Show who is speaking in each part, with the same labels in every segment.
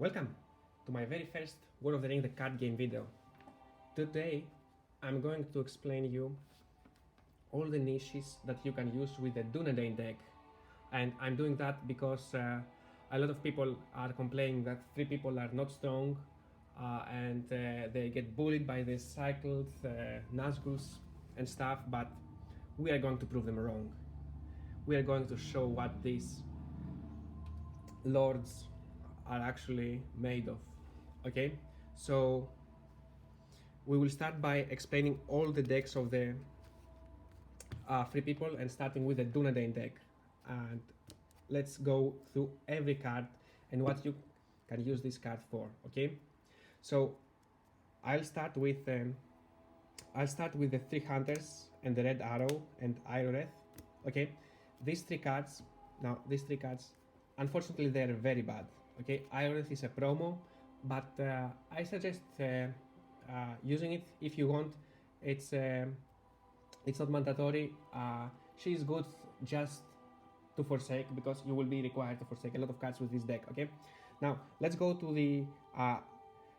Speaker 1: Welcome to my very first World of the Ring the card game video. Today I'm going to explain you all the niches that you can use with the Dunedain deck, and I'm doing that because a lot of people are complaining that 3 people are not strong and they get bullied by the cycled Nazguls and stuff, but we are going to prove them wrong. We are going to show what these lords are actually made of. Okay, so we will start by explaining all the decks of the 3 people and starting with the Dunedain deck, and let's go through every card and what you can use this card for. Okay, so I'll start with the 3 hunters and the red arrow and Irorath. Okay, these 3 cards, unfortunately they're very bad. Okay, Irorath is a promo, but I suggest using it if you want. It's not mandatory. She's good just to forsake, because you will be required to forsake a lot of cards with this deck. Okay, now let's go to the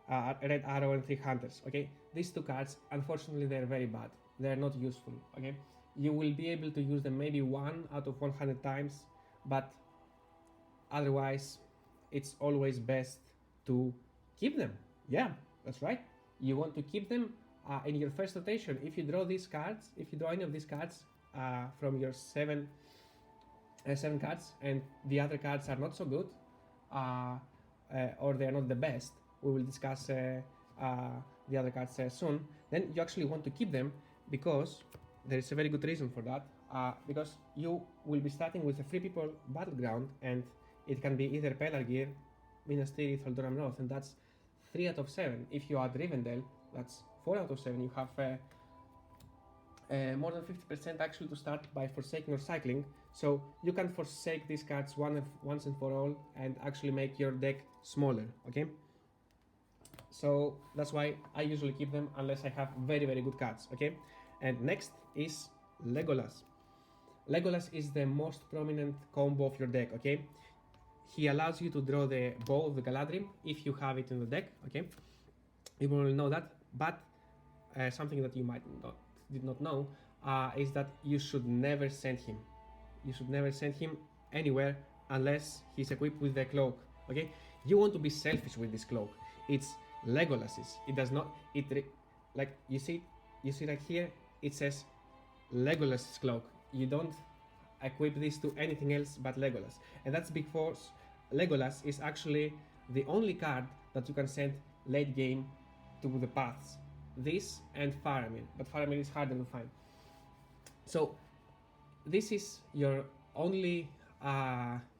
Speaker 1: red arrow and 3 hunters. Okay, these 2 cards, unfortunately they're very bad. They're not useful. Okay, you will be able to use them maybe 1 out of 100 times, but otherwise it's always best to keep them. Yeah, that's right, you want to keep them in your first rotation. If you draw these cards, if you draw any of these cards from your 7 cards, and the other cards are not so good, or they are not the best, we will discuss the other cards soon, then you actually want to keep them, because there is a very good reason for that, because you will be starting with a 3 people battleground, and it can be either Pelargir, Minas Tirith, or Doran North, and that's 3 out of 7. If you add Rivendell, that's 4 out of 7. You have more than 50% actually to start by forsaking or cycling, so you can forsake these cards once and for all and actually make your deck smaller. Okay, so that's why I usually keep them unless I have very good cards. Okay, and next is Legolas. Legolas is the most prominent combo of your deck. Okay, he allows you to draw the bow of the Galadrim if you have it in the deck. Okay, you will know that, but something that you did not know is that you should never send him. You should never send him anywhere unless he's equipped with the cloak. Okay, you want to be selfish with this cloak. It's Legolas's. It does not. Like you see right here. It says Legolas's cloak. You don't equip this to anything else but Legolas, and that's because Legolas is actually the only card that you can send late game to the paths. This and Faramir, but Faramir is harder to find. So this is your only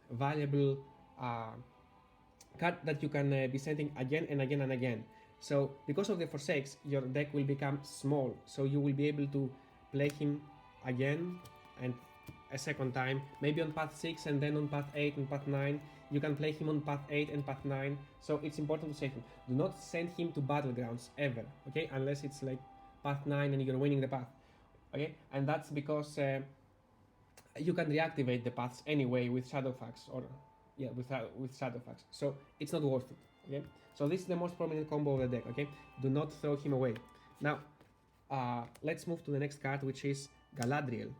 Speaker 1: valuable card that you can be sending again and again and again. So because of the forsakes, your deck will become small, so you will be able to play him again and a second time, maybe on path 6 and then on path 8 and path 9. You can play him on path 8 and path 9, so it's important to save him. Do not send him to battlegrounds ever, okay, unless it's like path 9 and you're winning the path. Okay, and that's because you can reactivate the paths anyway with Shadowfax, or with Shadowfax, so it's not worth it. Okay, so this is the most prominent combo of the deck. Okay, do not throw him away. Now let's move to the next card, which is Galadriel.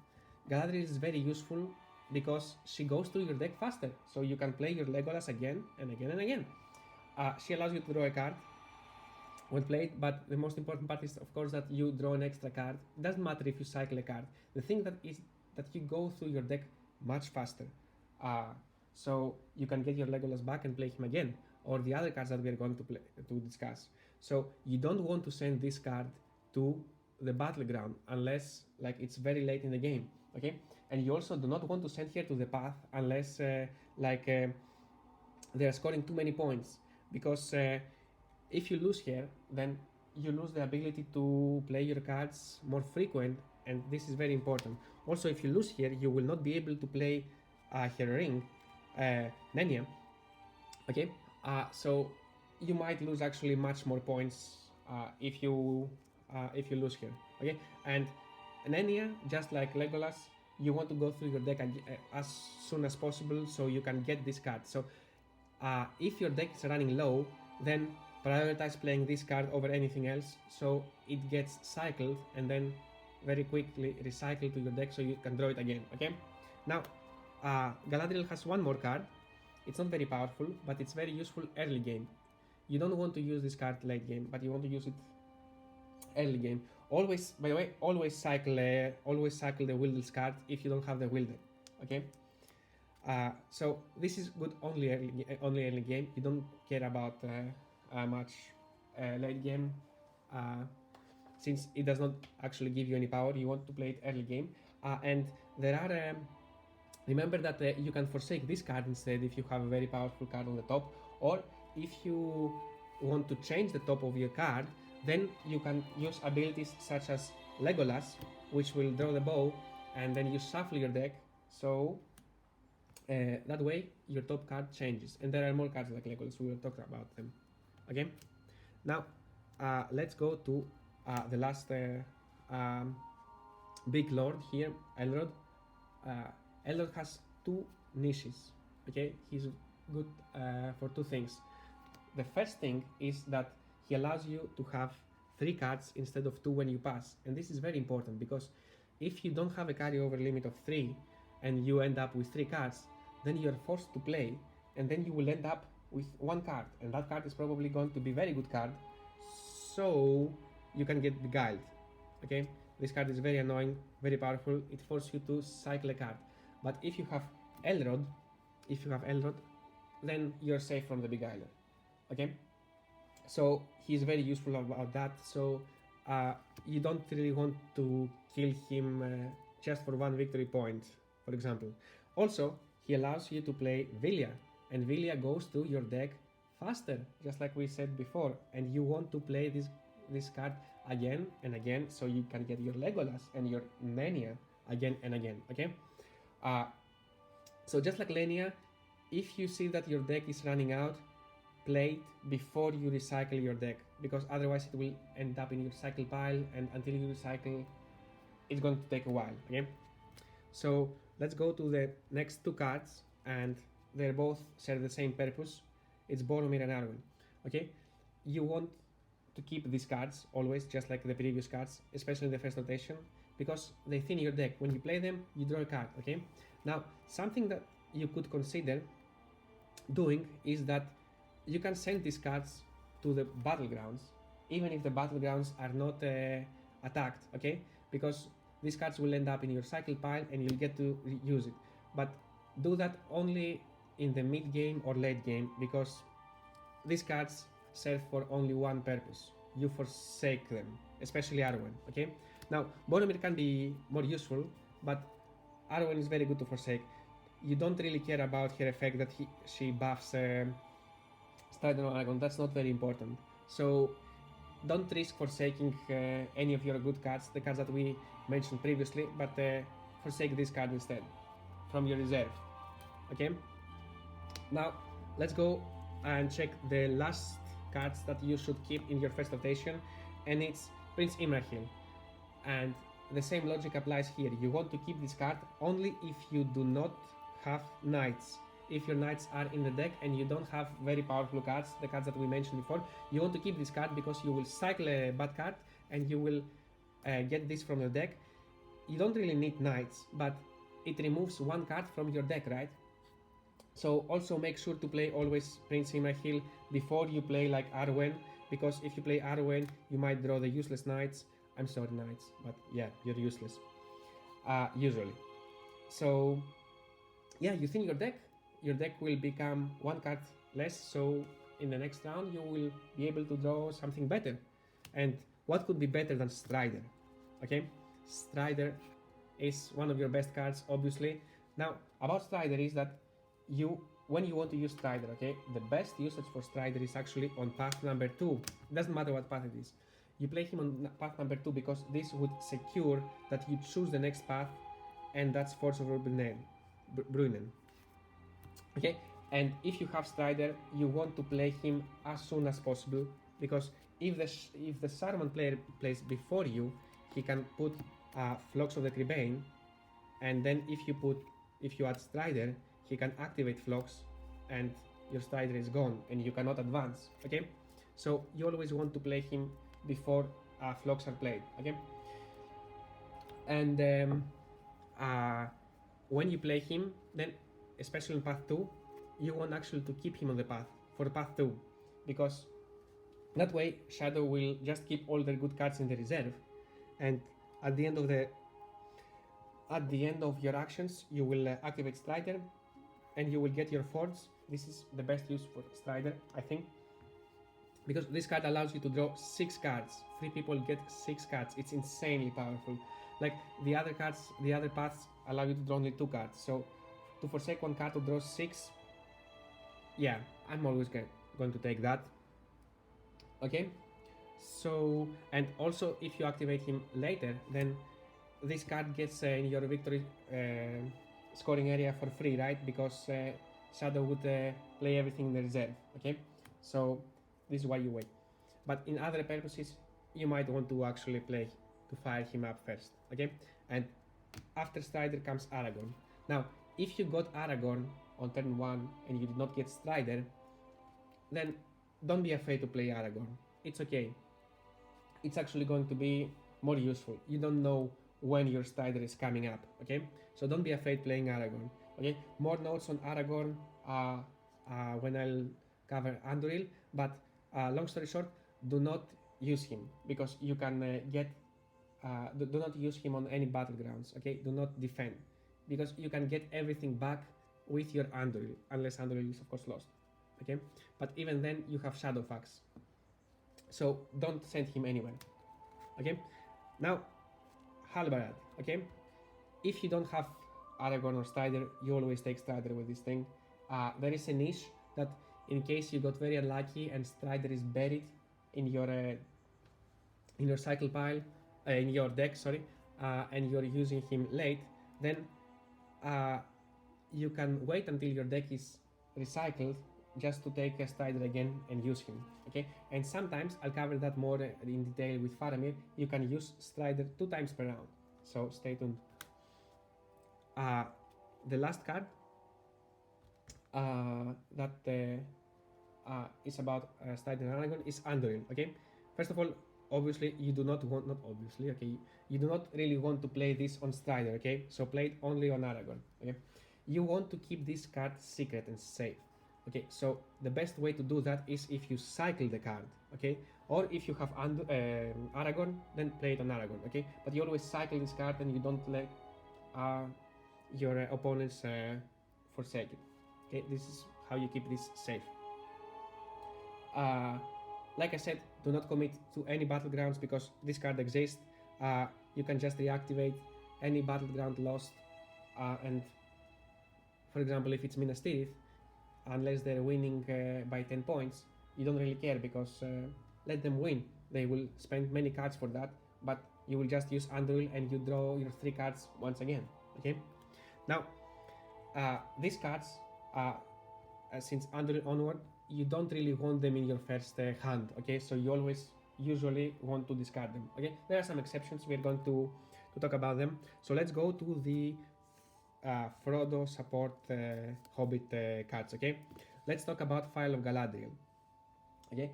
Speaker 1: Galadriel is very useful because she goes through your deck faster, so you can play your Legolas again and again and again. She allows you to draw a card when played, but the most important part is, of course, that you draw an extra card. It doesn't matter if you cycle a card. The thing that is that you go through your deck much faster, so you can get your Legolas back and play him again, or the other cards that we are going to discuss. So you don't want to send this card to the battleground unless like it's very late in the game. Okay, and you also do not want to send here to the path unless they are scoring too many points, because if you lose here, then you lose the ability to play your cards more frequent, and this is very important. Also, if you lose here, you will not be able to play her ring, Nenya. Okay, so you might lose actually much more points if you lose here. Okay, and Nenya, just like Legolas, you want to go through your deck as soon as possible so you can get this card. So If your deck is running low, then prioritize playing this card over anything else, so it gets cycled and then very quickly recycled to your deck so you can draw it again. Okay. Now, Galadriel has one more card. It's not very powerful, but it's very useful early game. You don't want to use this card late game, but you want to use it early game. Always, by the way, always cycle the Wilder's card if you don't have the Wilder. Okay. So this is good only early game. You don't care about much late game, since it does not actually give you any power. You want to play it early game, and there are. Remember that you can forsake this card instead if you have a very powerful card on the top, or if you want to change the top of your card, then you can use abilities such as Legolas, which will draw the bow, and then you shuffle your deck. So that way your top card changes, and there are more cards like Legolas. We will talk about them. Okay. Now let's go to the last big lord here, Elrond. Elrond has two niches. Okay, he's good for two things. The first thing is that he allows you to have 3 cards instead of 2 when you pass, and this is very important because if you don't have a carryover limit of 3 and you end up with 3 cards, then you are forced to play, and then you will end up with 1 card, and that card is probably going to be very good card, so you can get beguiled. Okay, this card is very annoying, very powerful. It forces you to cycle a card. But if you have Elrond, then you're safe from the beguiler. Okay, so he's very useful about that. So you don't really want to kill him just for 1 victory point, for example. Also, he allows you to play Vilya, and Vilya goes to your deck faster, just like we said before. And you want to play this card again and again, so you can get your Legolas and your Nenya again and again. Okay. So just like Lenia, if you see that your deck is running out, play it before you recycle your deck, because otherwise it will end up in your recycle pile, and until you recycle, it's going to take a while. Okay, so let's go to the next 2 cards, and they both serve the same purpose. It's Boromir and Arwen. Okay, you want to keep these cards always, just like the previous cards, especially in the first rotation, because they thin your deck. When you play them, you draw a card. Okay, now something that you could consider doing is that you can send these cards to the battlegrounds, even if the battlegrounds are not attacked. Okay, because these cards will end up in your cycle pile and you'll get to use it. But do that only in the mid game or late game, because these cards serve for only one purpose: you forsake them, especially Arwen. Okay, now Boromir can be more useful, but Arwen is very good to forsake. You don't really care about her effect that she buffs Strider or Aragorn. That's not very important. So don't risk forsaking any of your good cards, the cards that we mentioned previously, but forsake this card instead from your reserve. Okay, now let's go and check the last cards that you should keep in your first rotation, and it's Prince Imrahil. And the same logic applies here. You want to keep this card only if you do not have knights. If your knights are in the deck and you don't have very powerful cards, the cards that we mentioned before, you want to keep this card because you will cycle a bad card and you will get this from your deck. You don't really need knights, but it removes 1 card from your deck, right? So also make sure to play always Prince Imrahil before you play like Arwen, because if you play Arwen, you might draw the useless knights. I'm sorry, knights, but yeah, you're useless usually. So yeah, you thin your deck. Your deck will become 1 card less, so in the next round you will be able to draw something better. And what could be better than Strider? Okay, Strider is one of your best cards, obviously. Now about Strider is that when you want to use Strider, okay, the best usage for Strider is actually on path number 2. It doesn't matter what path it is. You play him on path number 2 because this would secure that you choose the next path, and that's Force of Bruinen. Okay, and if you have Strider, you want to play him as soon as possible, because if the Saruman player plays before you, he can put Flocks of the Crebain, and then if you add Strider, he can activate Flocks, and your strider is gone and you cannot advance. Okay, so you always want to play him before flocks are played. Okay, and when you play him, then especially in path 2, you want actually to keep him on the path for path 2, because that way Shadow will just keep all their good cards in the reserve, and at the end of your actions you will activate Strider and you will get your Fords. This is the best use for Strider, I think, because this card allows you to draw 6 cards. 3 people get 6 cards. It's insanely powerful. Like the other cards, the other paths allow you to draw only 2 cards. So to forsake 1 card to draw 6, yeah, I'm always going to take that. Okay, so, and also if you activate him later, then this card gets in your victory scoring area for free, right? Because Shadow would play everything in the reserve. Okay, so this is why you wait. But in other purposes, you might want to actually play to fire him up first. Okay, and after Strider comes Aragorn. Now, if you got Aragorn on turn 1 and you did not get Strider, then don't be afraid to play Aragorn. It's okay. It's actually going to be more useful. You don't know when your Strider is coming up, okay? So don't be afraid playing Aragorn, okay? More notes on Aragorn when I'll cover Anduril, but long story short, do not use him, because you can do not use him on any battlegrounds, okay? Do not defend, because you can get everything back with your Anduril, unless Anduril is of course lost, okay? But even then you have Shadowfax, so don't send him anywhere, okay? Now, Halbarad, okay? If you don't have Aragorn or Strider, you always take Strider with this thing. There is a niche that in case you got very unlucky and Strider is buried in your cycle pile, in your deck, sorry, and you're using him late, then you can wait until your deck is recycled just to take a Strider again and use him, okay? And sometimes, I'll cover that more in detail with Faramir, you can use Strider 2 times per round, so stay tuned. The last card that is about Strider and Aragorn is Anduril, okay? First of all, obviously, you do not want, not obviously, okay? You do not really want to play this on Strider, okay? So play it only on Aragorn, okay? You want to keep this card secret and safe. Okay, so the best way to do that is if you cycle the card, okay? Or if you have Aragorn, then play it on Aragorn, okay? But you always cycle this card and you don't let your opponents forsake it, okay? This is how you keep this safe. Like I said, do not commit to any battlegrounds because this card exists. You can just reactivate any battleground lost, and for example, if it's Minas Tirith, unless they're winning by 10 points, you don't really care because let them win. They will spend many cards for that, but you will just use Anduril and you draw your 3 cards once again, okay? Now, these cards, since Anduril onward, you don't really want them in your first hand, okay? So you always usually want to discard them, okay? There are some exceptions, we're going to talk about them. So let's go to the Frodo support Hobbit cards, okay? Let's talk about File of Galadriel, okay?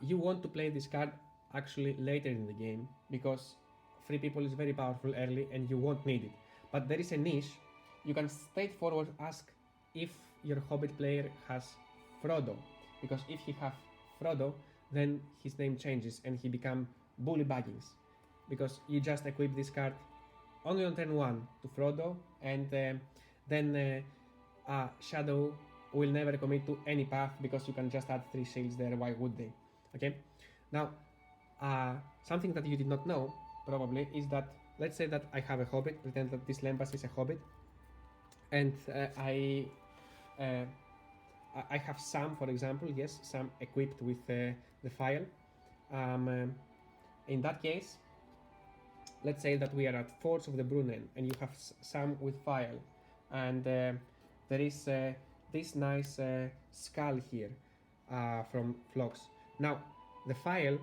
Speaker 1: You want to play this card actually later in the game because Free People is very powerful early and you won't need it. But there is a niche. You can straightforward ask if your Hobbit player has Frodo, because if he have Frodo, then his name changes and he become Bully Baggins, because you just equip this card only on turn 1 to Frodo, and then Shadow will never commit to any path because you can just add 3 shields there, why would they? Okay, now something that you did not know probably is that, let's say that I have a Hobbit, pretend that this Lembas is a Hobbit, and I have Sam, for example, yes, Sam equipped with the file. In that case, let's say that we are at Forge of the Brunnen and you have Sam with file, and there is this nice skull here from Phlox. Now, the file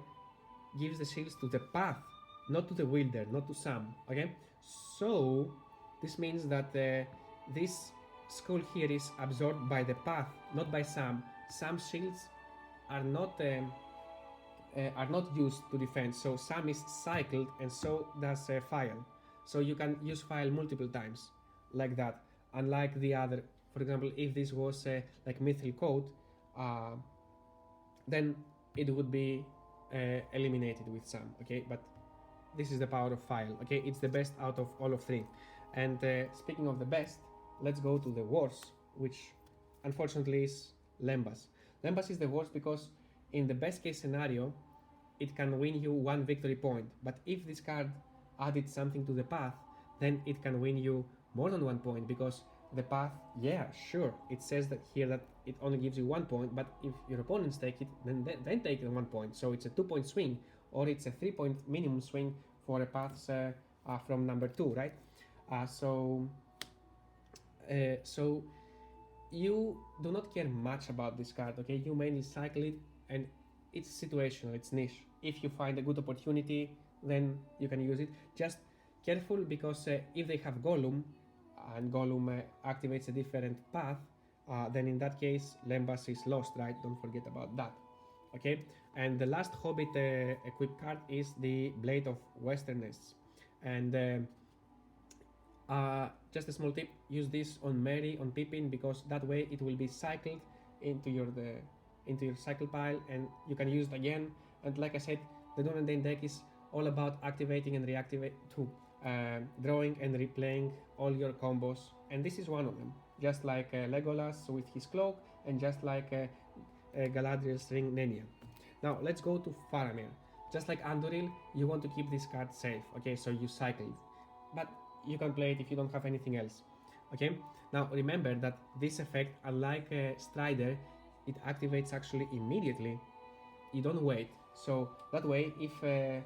Speaker 1: gives the shields to the path, not to the wielder, not to Sam, okay? So, this means that this skull here is absorbed by the path not by some. Some shields are not used to defend. So some is cycled, and so does file. So you can use file multiple times, like that. Unlike the other, for example, if this was like mithril coat, uh, then it would be eliminated with some. Okay, but this is the power of file. Okay, it's the best out of all of three. And speaking of the best, let's go to the worst, which unfortunately is Lembas. Lembas is the worst because in the best case scenario, it can win you one victory point. But if this card added something to the path, then it can win you more than 1 point, because the path, yeah, sure, it says that here that it only gives you 1 point, but if your opponents take it, then take it 1 point. So it's a 2 point swing, or it's a 3 point minimum swing for a paths from number 2, right? So you do not care much about this card, okay? You mainly cycle it, and it's situational, it's niche. If you find a good opportunity, then you can use it. Just careful, because if they have Golem, and Golem activates a different path, then in that case, Lembas is lost, right? Don't forget about that, okay? And the last Hobbit equipped card is the Blade of Westerness. And just a small tip, use this on Mary, on Pippin, because that way it will be cycled into your cycle pile, and you can use it again. And like I said, the Dunedain deck is all about activating and reactivate to drawing and replaying all your combos, and this is one of them. Just like Legolas with his cloak, and just like Galadriel's ring Nenya. Now let's go to Faramir. Just like Anduril, you want to keep this card safe, okay? So you cycle it, but you can play it if you don't have anything else, okay? Now remember that this effect, unlike Strider, it activates actually immediately. You don't wait. So that way, if the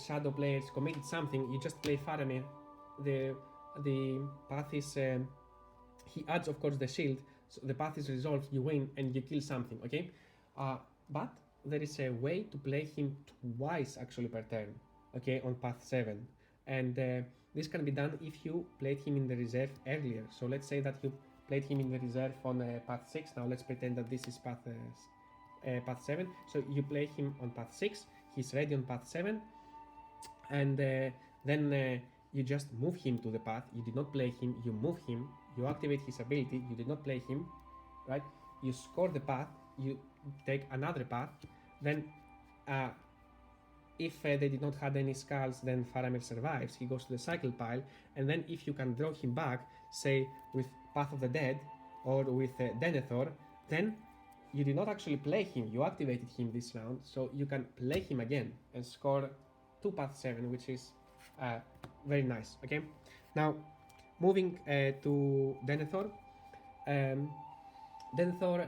Speaker 1: shadow players committed something, you just play Faramir. The path is he adds, of course, the shield, so the path is resolved. You win and you kill something. Okay, but there is a way to play him twice actually per turn. Okay, on path 7, and this can be done if you played him in the reserve earlier. So let's say that you played him in the reserve on path 6. Now let's pretend that this is path 7. So you play him on path 6. He's ready on path 7, and then you just move him to the path. You did not play him. You move him. You activate his ability. You did not play him, right? You score the path. You take another path. Then if they did not have any skulls, then Faramir survives. He goes to the cycle pile, and then if you can draw him back, say with Path of the Dead or with Denethor, then you did not actually play him. You activated him this round, so you can play him again and score 2 Path 7, which is very nice. Okay, now moving to Denethor. Denethor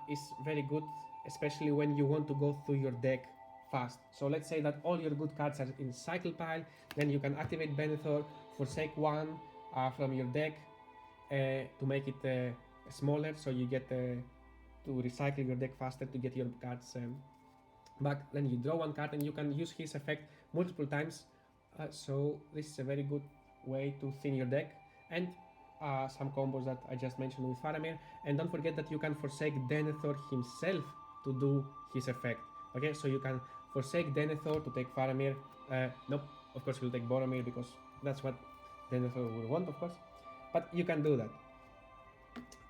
Speaker 1: is very good, especially when you want to go through your deck fast. So let's say that all your good cards are in cycle pile, then you can activate Denethor, forsake one from your deck to make it smaller, so you get to recycle your deck faster to get your cards back. Then you draw one card and you can use his effect multiple times. So this is a very good way to thin your deck, and some combos that I just mentioned with Faramir. And don't forget that you can forsake Denethor himself to do his effect. Okay, so you can forsake Denethor to take Faramir. Nope, of course you'll take Boromir because that's what Denethor will want, of course. But you can do that.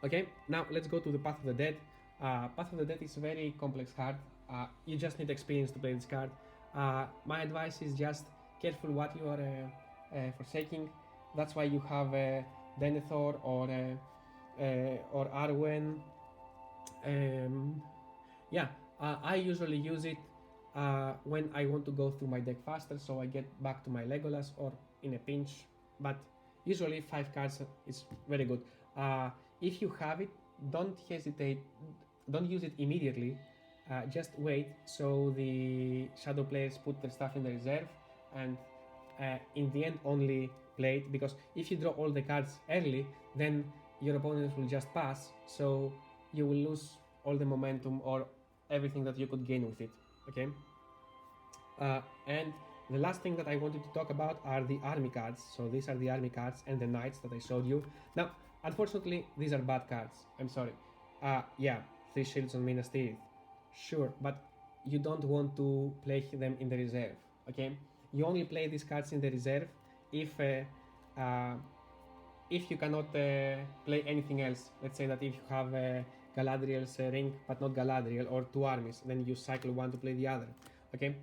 Speaker 1: Okay, now let's go to the Path of the Dead. Path of the Dead is a very complex card. You just need experience to play this card. My advice is just careful what you are forsaking. That's why you have Denethor or Arwen. I usually use it when I want to go through my deck faster, so I get back to my Legolas or in a pinch. But usually 5 cards is very good. If you have it, don't hesitate. Don't use it immediately. Just wait so the shadow players put their stuff in the reserve, and in the end only play it, because if you draw all the cards early, then your opponents will just pass, so you will lose all the momentum or everything that you could gain with it. Okay, and the last thing that I wanted to talk about are the army cards. So these are the army cards and the knights that I showed you. Now Unfortunately, these are bad cards. I'm sorry. Yeah, 3 shields on Minas Tirith. Sure, but you don't want to play them in the reserve. Okay, you only play these cards in the reserve if uh, if you cannot play anything else. Let's say that if you have Galadriel's ring but not Galadriel or two armies, then you cycle one to play the other. Okay,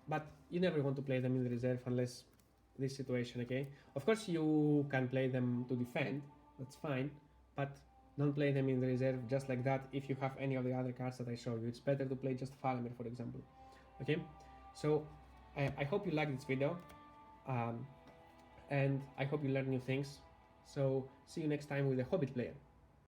Speaker 1: but you never want to play them in the reserve unless this situation. Okay, of course you can play them to defend. That's fine, but don't play them in the reserve just like that if you have any of the other cards that I showed you. It's better to play just Faramir, for example. Okay, so I hope you liked this video, and I hope you learned new things. So see you next time with a Hobbit player.